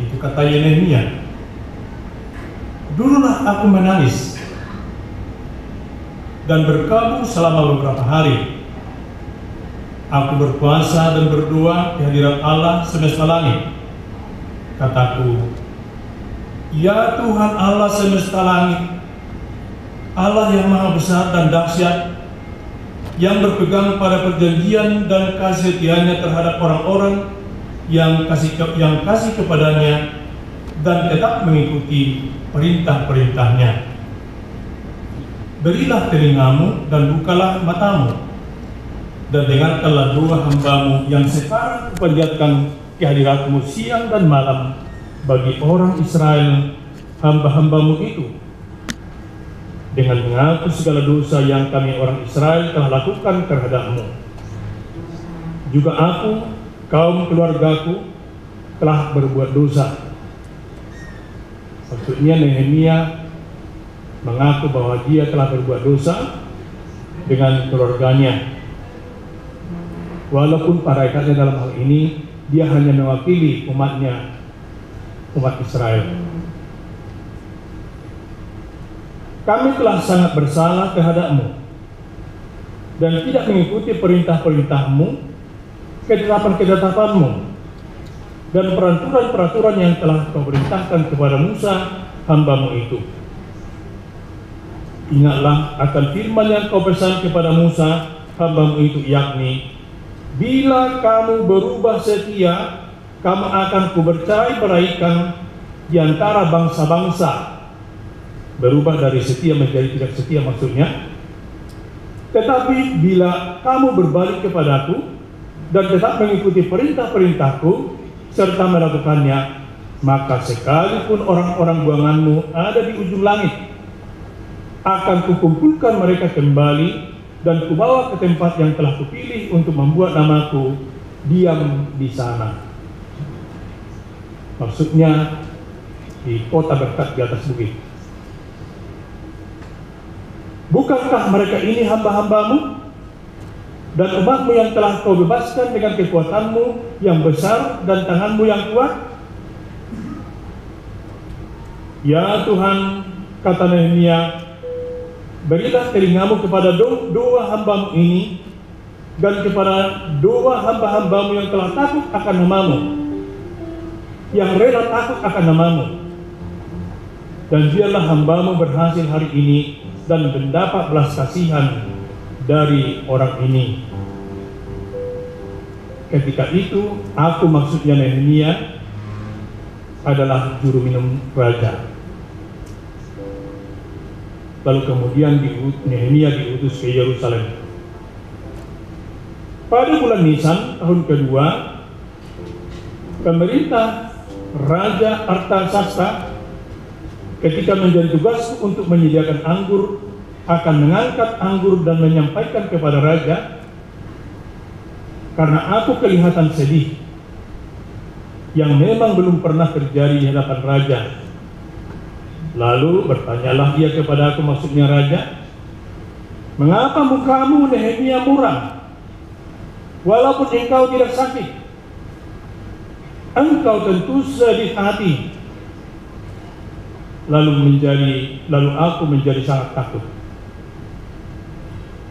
Itu kata Yeremia. Dululah aku menangis dan berkabung selama beberapa hari. Aku berpuasa dan berdoa di hadirat Allah semesta langit. Kataku, ya Tuhan Allah semesta langit, Allah yang maha besar dan dahsyat, yang berpegang pada perjanjian dan kasih setianya terhadap orang-orang yang kasih kepadanya dan tetap mengikuti perintah-perintahnya. Berilah telingamu dan bukalah matamu, dan dengarkanlah doa hambamu yang sekarang kupanjatkan ke hadiratmu siang dan malam bagi orang Israel, hamba-hambamu itu, dengan mengaku segala dosa yang kami orang Israel telah lakukan terhadapmu. Juga aku, kaum keluargaku, telah berbuat dosa. Maksudnya Nehemia mengaku bahwa dia telah berbuat dosa dengan keluarganya. Walaupun pada hakikatnya dalam hal ini dia hanya mewakili umatnya, umat Israel. Kami telah sangat bersalah terhadapmu dan tidak mengikuti perintah-perintahmu, ketetapan-ketetapanmu, dan peraturan-peraturan yang telah kau perintahkan kepada Musa, hambamu itu. Ingatlah akan firman yang kau pesan kepada Musa, hambamu itu, yakni, bila kamu berubah setia, kamu akan kubercerai-beraikan di antara bangsa-bangsa. Berubah dari setia menjadi tidak setia maksudnya. Tetapi bila kamu berbalik kepadaku dan tetap mengikuti perintah-perintahku serta melakukannya, maka sekalipun orang-orang buanganmu ada di ujung langit, akan kukumpulkan mereka kembali dan kubawa ke tempat yang telah kupilih untuk membuat namaku diam di sana. Maksudnya di kota berkat di atas bukit. Bukankah mereka ini hamba-hambamu dan umatmu yang telah kau bebaskan dengan kekuatanmu yang besar dan tanganmu yang kuat? Ya Tuhan, kata Nehemia, berilah telingamu kepada doa hambamu ini dan kepada doa hamba-hambamu yang telah takut akan namamu, yang rela takut akan namamu. Dan biarlah hambamu berhasil hari ini dan mendapat belas kasihan dari orang ini. Ketika itu, aku, maksudnya Nehemia, adalah juru minum raja. Lalu kemudian Nehemia diutus ke Yerusalem. Pada bulan Nisan tahun kedua, pemerintah Raja Artasasta ketika menjadi tugasku untuk menyediakan anggur, akan mengangkat anggur dan menyampaikan kepada raja, karena aku kelihatan sedih, yang memang belum pernah terjadi di hadapan raja. Lalu bertanyalah ia kepada aku, maksudnya raja, mengapa mukamu Nehemia muram, walaupun engkau tidak sakit? Engkau tentu sedih hati. Lalu aku menjadi sangat takut.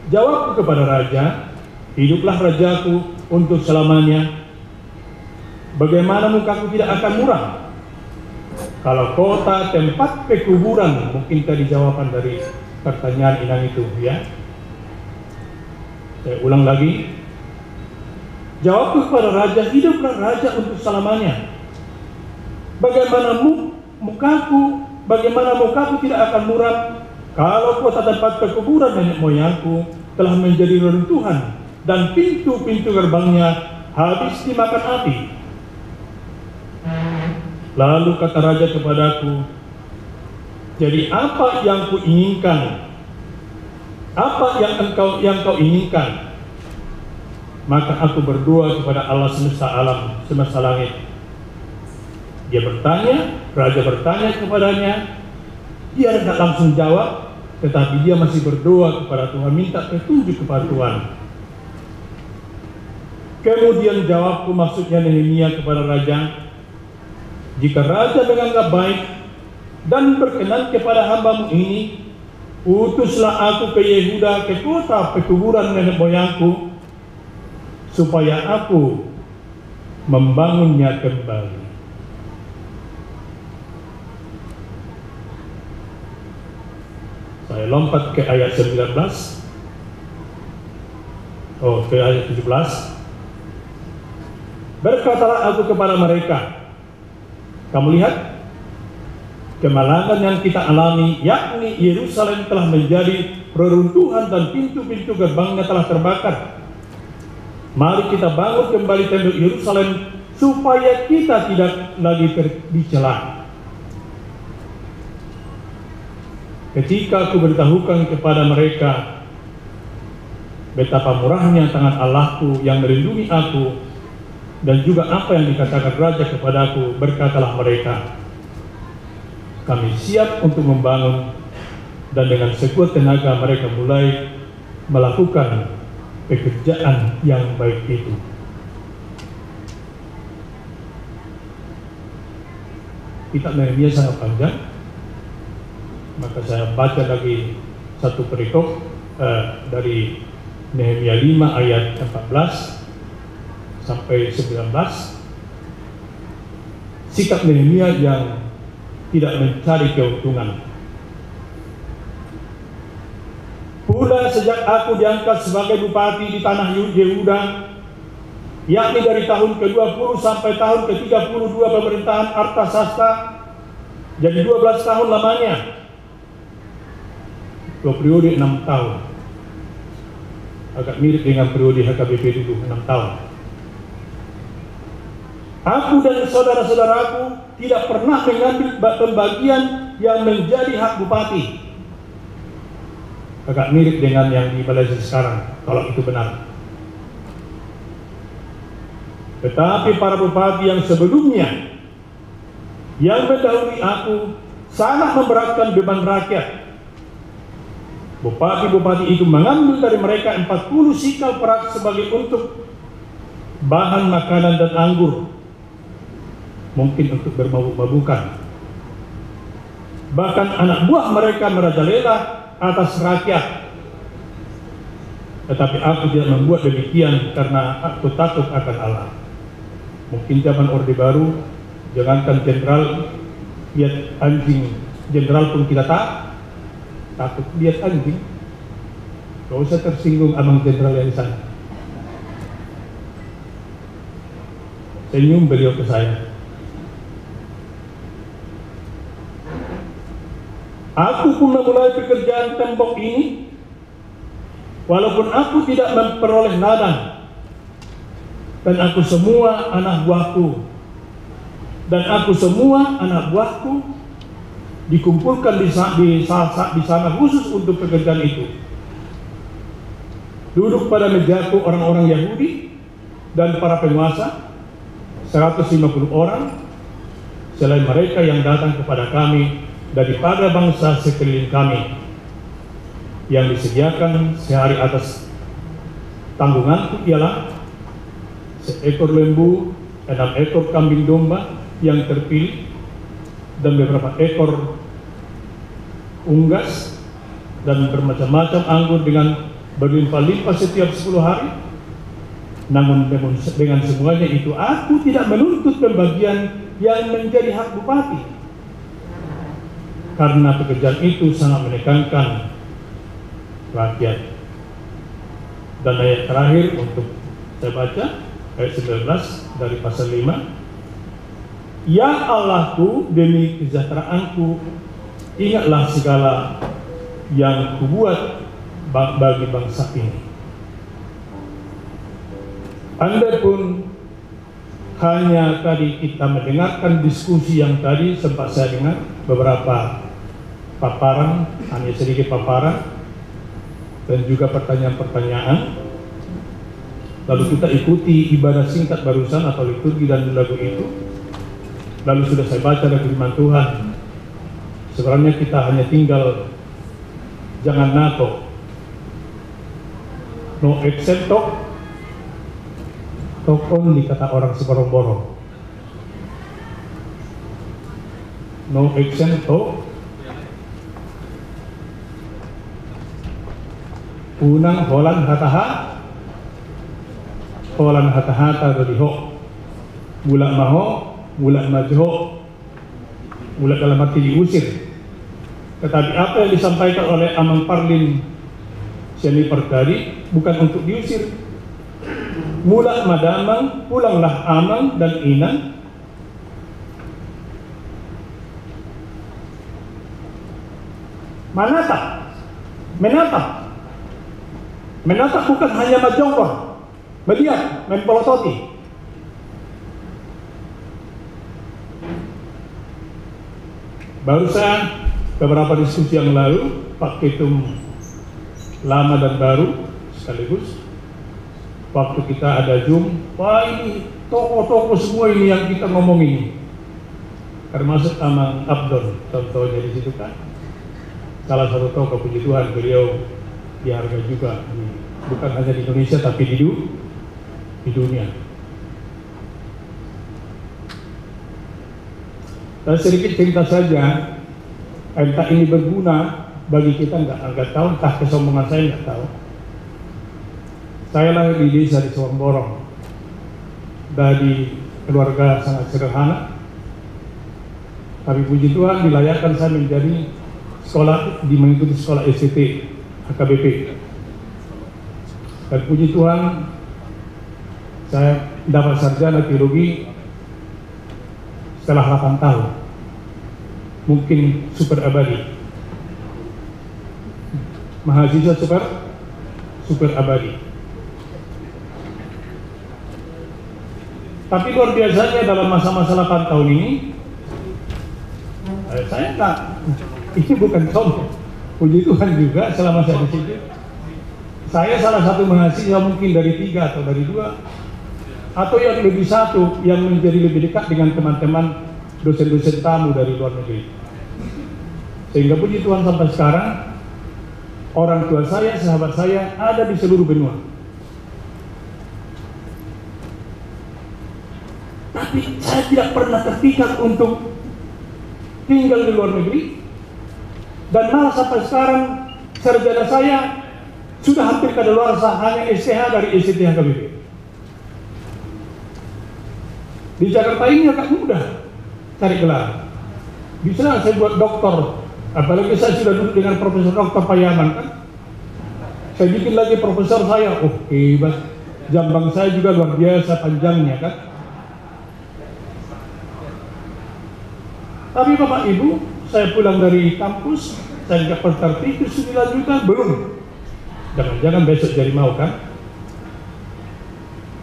Jawabku kepada raja, hiduplah rajaku untuk selamanya. Bagaimana mukaku tidak akan muram? Kalau kota tempat pekuburan, mungkin tadi jawaban dari pertanyaan inang itu, ya. Saya ulang lagi. Jawabku kepada raja, hiduplah raja untuk selamanya. Bagaimana mukaku tidak akan muram kalau kota tempat pekuburan nenek moyangku telah menjadi reruntuhan dan pintu-pintu gerbangnya habis dimakan api. Lalu kata raja kepadaku, jadi apa yang kuinginkan? Apa yang kau inginkan? Maka aku berdoa kepada Allah semesta alam, semesta langit. Dia bertanya, raja bertanya kepadanya, dia tidak langsung jawab, tetapi dia masih berdoa kepada Tuhan, minta petunjuk kepada Tuhan. Kemudian jawabku, maksudnya Nehemia, kepada raja, Jika raja menganggap baik dan berkenan kepada hambamu ini, utuslah aku ke Yehuda, ke kota pekuburan nenek moyangku, supaya aku membangunnya kembali. Saya lompat ke ayat 19. Ke ayat 17. Berkatalah aku kepada mereka, kamu lihat kemalangan yang kita alami, yakni Yerusalem telah menjadi reruntuhan dan pintu-pintu gerbangnya telah terbakar. Mari kita bangun kembali tembok Yerusalem supaya kita tidak lagi dicela. Ketika aku beritahukan kepada mereka betapa murahnya tangan Allahku yang melindungi aku, dan juga apa yang dikatakan raja kepadaku, berkatalah mereka, kami siap untuk membangun. Dan dengan sekuat tenaga mereka mulai melakukan pekerjaan yang baik itu. Kitab Nehemia sangat panjang, maka saya baca lagi satu perikop dari Nehemia 5 ayat 14 sampai 19. Sikap Nehemia yang tidak mencari keuntungan. Pula sejak aku diangkat sebagai bupati di tanah Yehuda, yakni dari tahun ke-20 sampai tahun ke-32 pemerintahan Artasasta, jadi 12 tahun lamanya, 2 periode 6 tahun. Agak mirip dengan periode HKBP dulu, 6 tahun. Aku dan saudara-saudaraku tidak pernah mengambil pembagian yang menjadi hak bupati. Agak mirip dengan yang di Malaysia sekarang, kalau itu benar. Tetapi para bupati yang sebelumnya, yang mendahului aku, sangat memberatkan beban rakyat. Bupati-bupati itu mengambil dari mereka 40 sikal perak sebagai untuk bahan makanan dan anggur, mungkin untuk bermabuk-mabukan. Bahkan anak buah mereka merajalela atas rakyat. Tetapi aku tidak membuat demikian karena aku takut akan Allah. Mungkin zaman Orde Baru, jangankan jenderal, lihat anjing jenderal pun kita takut lihat anjing. Gak usah tersinggung abang jenderal yang di sana. Senyum beliau ke saya. Aku pun memulai pekerjaan tembok ini, walaupun aku tidak memperoleh ladang, dan aku semua anak buahku dikumpulkan di sana khusus untuk pekerjaan itu. Duduk pada mejaku orang-orang Yahudi dan para penguasa, 150 orang, selain mereka yang datang kepada kami daripada bangsa sekeliling kami, yang disediakan sehari atas tanggunganku ialah seekor lembu, 6 ekor kambing domba yang terpilih, dan beberapa ekor unggas, dan bermacam-macam anggur dengan berlimpah-limpah setiap 10 hari. Namun dengan semuanya itu aku tidak menuntut pembagian yang menjadi hak bupati, karena pekerjaan itu sangat menekankan rakyat. Dan ayat terakhir untuk saya baca, ayat 19 dari pasal 5. Ya Allahku, demi kesejahteraanku, ingatlah segala yang kubuat bagi bangsa ini. Andai pun hanya tadi kita mendengarkan diskusi yang tadi sempat saya dengar beberapa paparan, hanya sedikit paparan dan juga pertanyaan-pertanyaan. Lalu kita ikuti ibadah singkat barusan atau liturgi dan lagu itu. Lalu sudah saya baca dari firman Tuhan. Sebenarnya kita hanya tinggal jangan nato, no excepto, tokon di kata orang seborong-borong. no action to unang holan hataha doliho mula maho mula majo mula dalam arti diusir. Tetapi apa yang disampaikan oleh Amang Parlin Siani Pardadi bukan untuk diusir. Mula madamang, pulanglah amang dan inang. Menatap bukan hanya majongkor, melihat, mempelototi. Barusan beberapa diskusi yang lalu, Pak Ketum lama dan baru sekaligus, waktu kita ada Zoom, wah ini tokoh-tokoh semua ini yang kita ngomongin, termasuk Amang Abdon, contohnya di situ kan, salah satu tokoh puji Tuhan, beliau dihargai juga, bukan hanya di Indonesia tapi di dunia. Dan sedikit cerita saja, entah ini berguna bagi kita nggak tahu, entah kesombongan saya nggak tahu. Saya lahir di desa di Sorongborong, dari keluarga sangat sederhana, tapi puji Tuhan dilayakkan saya menjadi sekolah, mengikuti sekolah STT HKBP. Dan puji Tuhan saya dapat sarjana teologi setelah 8 tahun, mungkin super abadi, mahasiswa super abadi. Tapi luar biasanya dalam masa-masa 8 tahun ini, saya tak, ini bukan contoh, puji Tuhan juga selama saya di situ, saya salah satu mahasiswa mungkin dari 3 atau dari 2, atau yang lebih satu yang menjadi lebih dekat dengan teman-teman dosen-dosen tamu dari luar negeri. Sehingga puji Tuhan sampai sekarang orang tua saya, sahabat saya ada di seluruh benua. Tapi saya tidak pernah terpikat untuk tinggal di luar negeri, dan malah sampai sekarang sarjana saya sudah hampir kadaluarsa, hanya STH dari STT HKBP. Di Jakarta ini agak mudah cari gelar. Bisa saya buat doktor, apalagi saya sudah duduk dengan Profesor Dr. Payaman kan. Saya bikin lagi profesor saya, oh hebat. Jambang saya juga luar biasa panjangnya kan. Tapi Bapak Ibu, saya pulang dari kampus, saya nggak tertipu 9 juta, belum. Jangan-jangan besok jadi mau kan.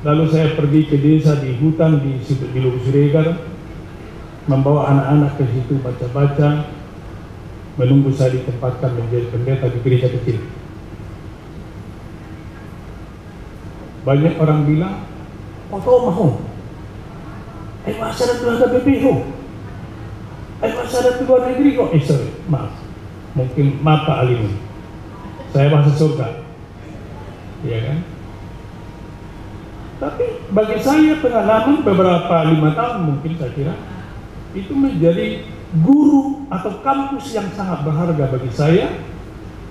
Lalu saya pergi ke desa di hutan di Lubu Siregar, membawa anak-anak ke situ baca-baca, menunggu saya ditempatkan menjadi pendeta di gereja kecil. Banyak orang bilang, oh tau mau, masyarakat itu ada BPO, masyarakat itu luar negeri kok, sorry, maaf, mungkin maaf Pak Alim, saya bahasa surga, ya kan? Tapi bagi saya pengalaman beberapa 5 tahun mungkin saya kira itu menjadi guru atau kampus yang sangat berharga bagi saya,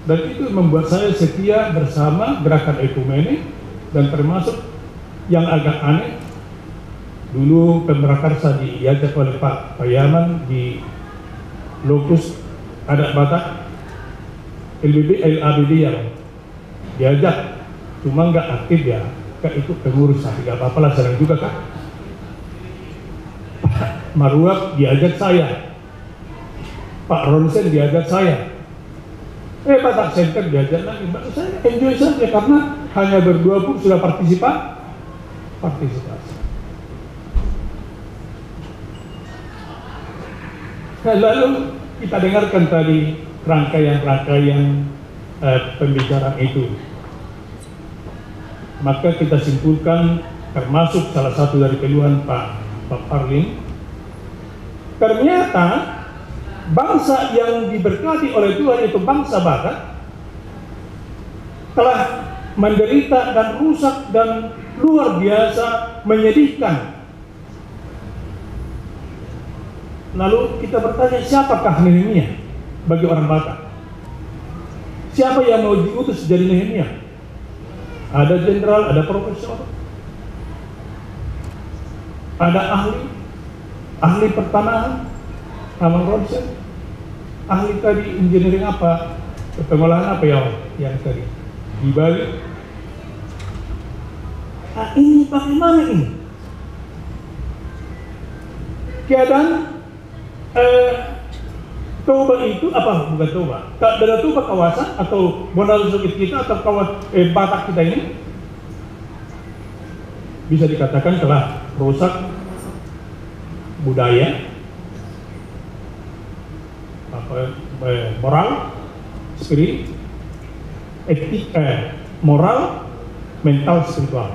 dan itu membuat saya setia bersama gerakan ekumene. Dan termasuk yang agak aneh, dulu Pemrakarsa diajak oleh Pak Payaman di Lokus Adat Batak LABD yang diajak, cuma nggak aktif ya. Kak itu pengurus, tapi gak apa-apa lah, sedang juga Kak. Pak Maruap diajak saya, Pak Ronsen diajak saya, Batak Center diajak lagi. Saya enjoy saja karena hanya berdua pun sudah partisipasi. Nah, lalu kita dengarkan tadi rangkaian pembicaraan itu. Maka kita simpulkan, termasuk salah satu dari keluhan Pak Parlin, ternyata bangsa yang diberkati oleh Tuhan itu bangsa Batak telah menderita dan rusak dan luar biasa menyedihkan. Lalu kita bertanya, siapakah Nehemia bagi orang Batak? Siapa yang mau diutus jadi Nehemia? Ada jenderal, ada profesor, ada ahli pertanahan, Hamang Robson, ahli tadi engineering apa, pengolahan apa yang tadi di Bali. Nah, ini bagaimana ini? Keadaan Toba itu apa? Bukan Toba. Tak ada Toba kawasan atau modal sukit kita atau Batak kita ini bisa dikatakan telah rusak budaya, moral, spirit, etik, moral, mental, spiritual.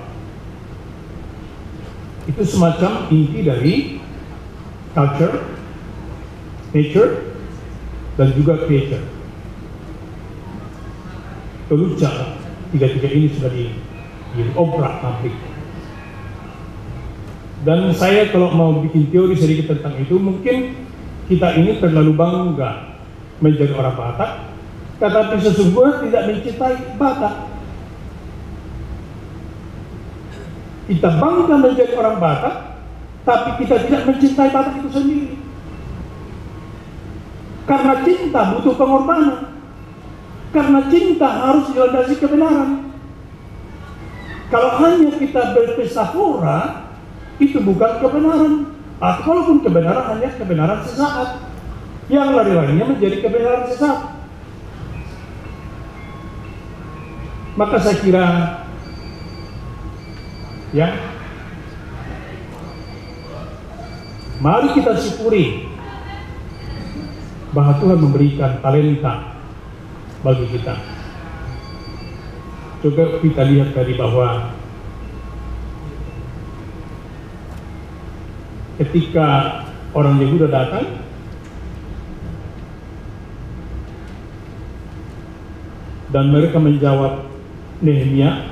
Itu semacam inti dari culture, nature, dan juga creator. Keluca tiga-tiga ini sudah diobrak publik. Dan saya kalau mau bikin teori sedikit tentang itu, mungkin kita ini terlalu bangga menjadi orang Batak, tetapi sesungguhnya tidak mencintai Batak. Kita bangga menjadi orang Batak, tapi kita tidak mencintai Batak itu sendiri. Karena cinta butuh pengorbanan. Karena cinta harus dilandasi kebenaran. Kalau hanya kita berpesta hora, itu bukan kebenaran. Atau kalaupun kebenaran, hanya kebenaran sesaat. Yang lari-larinya menjadi kebenaran sesaat. Maka saya kira, ya, mari kita syukuri bahwa Tuhan memberikan talenta bagi kita. Coba kita lihat tadi bahwa ketika orang Yehuda datang, dan mereka menjawab Nehemia,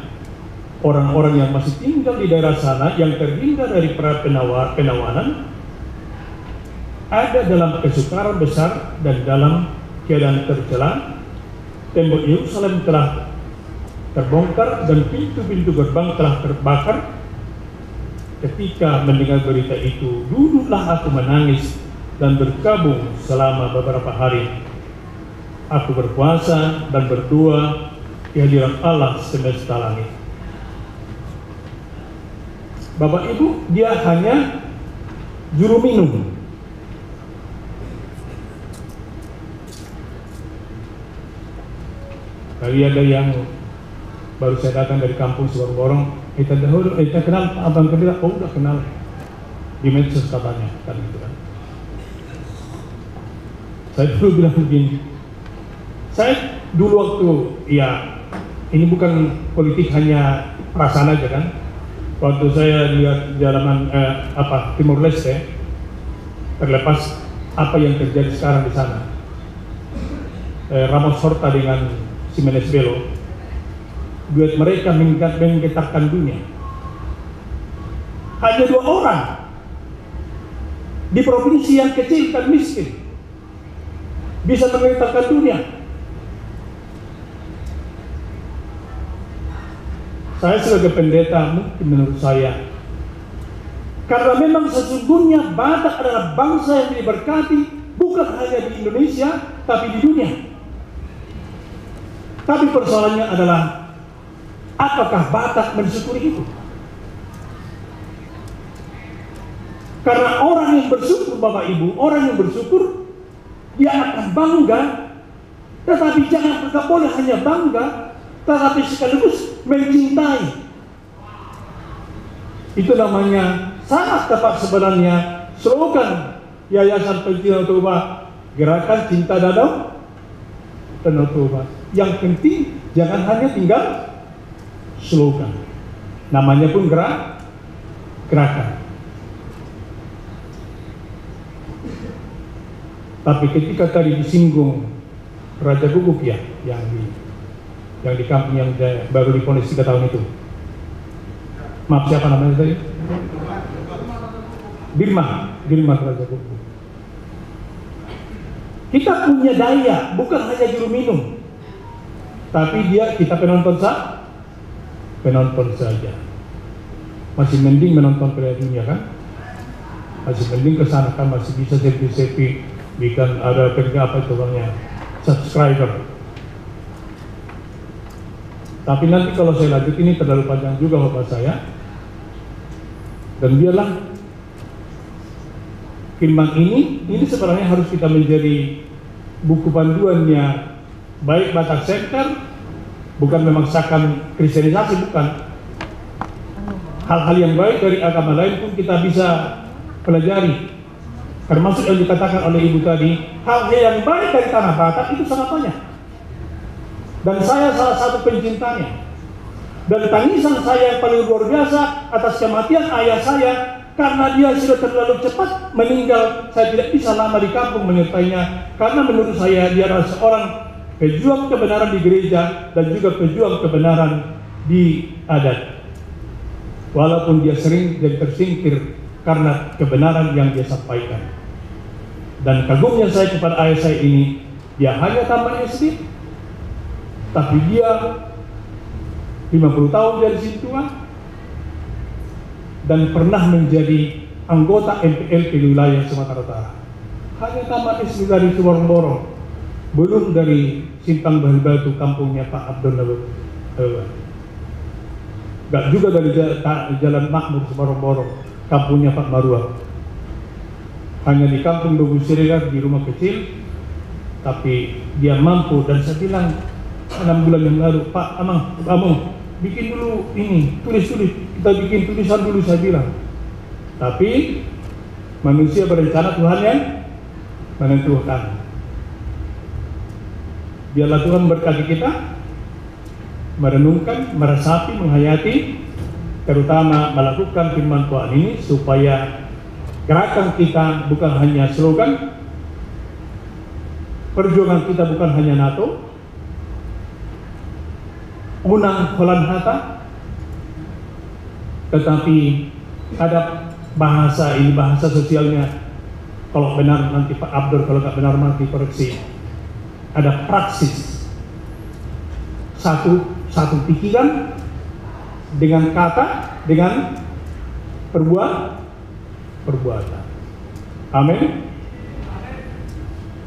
orang-orang yang masih tinggal di daerah sana yang terhindar dari penawanan, ada dalam kesukaran besar dan dalam keadaan tercela. Tembok Yerusalem telah terbongkar dan pintu-pintu gerbang telah terbakar. Ketika mendengar berita itu, duduklah aku menangis dan berkabung selama beberapa hari. Aku berpuasa dan berdoa di hadirat Allah semesta langit. Bapak Ibu, dia hanya juru minum. Kali ada yang baru saya datang dari kampung Subarborong, kita kenal abang kedua, oh udah kenal di medsos katanya, kan gitu kan. Saya dulu bilang begini, saya dulu waktu, ya ini bukan politik hanya perasaan aja kan. Waktu saya lihat jalanan Timur Leste, terlepas apa yang terjadi sekarang di sana, Ramos Horta dengan Simenes Belo, duet mereka menggetarkan dunia. Hanya 2 orang di provinsi yang kecil dan miskin bisa menggetarkan dunia. Saya sebagai pendeta, mungkin menurut saya, karena memang sesungguhnya Batak adalah bangsa yang diberkati bukan hanya di Indonesia tapi di dunia. Tapi persoalannya adalah, apakah Batak mensyukuri itu? Karena orang yang bersyukur, Bapak Ibu, orang yang bersyukur, dia akan bangga, tetapi tidak boleh hanya bangga, tetapi sekaligus mencintai. Itu namanya sangat tepat sebenarnya slogan Yayasan Pencinta Toba, Gerakan Cinta Danau Toba. Yang penting jangan hanya tinggal slogan, namanya pun gerakan. Tapi ketika tadi disinggung Raja Guguk ya, yang di kampung yang baru divonis 3 tahun itu, maaf siapa namanya tadi? Birma Raja Guguk. Kita punya daya, bukan hanya juru minum, tapi kita penonton saja. Masih mending menonton Piala Dunia kan? Masih mending ke sana kan, masih bisa selfie, bikin ada apa itu namanya, subscriber. Tapi nanti kalau saya lanjut ini terlalu panjang juga bapak saya. Dan biarlah firman ini sebenarnya harus kita menjadi buku panduannya, baik Batak Center, bukan memaksakan kristenisasi, bukan. Hal-hal yang baik dari agama lain pun kita bisa pelajari. Termasuk yang dikatakan oleh ibu tadi, hal yang baik dari tanah Batak itu sangat banyak. Dan saya salah satu pencintanya. Dan tangisan saya yang paling luar biasa atas kematian ayah saya, karena dia sudah terlalu cepat meninggal. Saya tidak bisa lama di kampung menyertainya, karena menurut saya dia adalah seorang pejuang kebenaran di gereja dan juga pejuang kebenaran di adat. Walaupun dia sering dan tersingkir karena kebenaran yang dia sampaikan. Dan kagumnya saya kepada ayah saya ini, dia hanya tamat SD, tapi dia 50 tahun dari situ dan pernah menjadi anggota MPLP wilayah Sumatera Utara. Hanya tamat SD dari Borong-Borong, belum dari Simpang Bahil Batu, kampungnya Pak Abdul Nabi. Gak juga dari Jalan Makmur Borong-Borong, kampungnya Pak Marua. Hanya di kampung Dogu Siregar, di rumah kecil, tapi dia mampu. Dan saya bilang 6 bulan yang lalu, Pak Amang, bikin dulu ini, tulis, kita bikin tulisan dulu, saya bilang. Tapi manusia berencana, Tuhan yang menentukan. Biarlah Tuhan berkati kita, merenungkan, meresapi, menghayati, terutama melakukan firman Tuhan ini, supaya gerakan kita bukan hanya slogan, perjuangan kita bukan hanya NATO, unang Holland Hatta, tetapi ada bahasa ini, bahasa sosialnya. Kalau benar nanti Pak Abdur, kalau nggak benar nanti koreksi. Ada praksis, satu pikiran dengan kata, dengan perbuatan. Amin.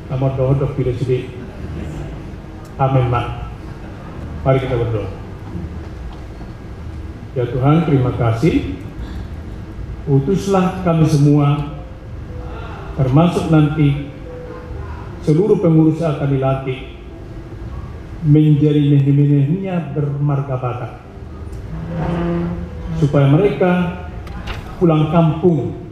Nomor doa dok tidak sedih. Amin mak. Mari kita berdoa. Ya Tuhan, terima kasih. Utuslah kami semua, termasuk nanti seluruh pengurus akan dilatih menjadi nenek-neneknya bermarga Batak, supaya mereka pulang kampung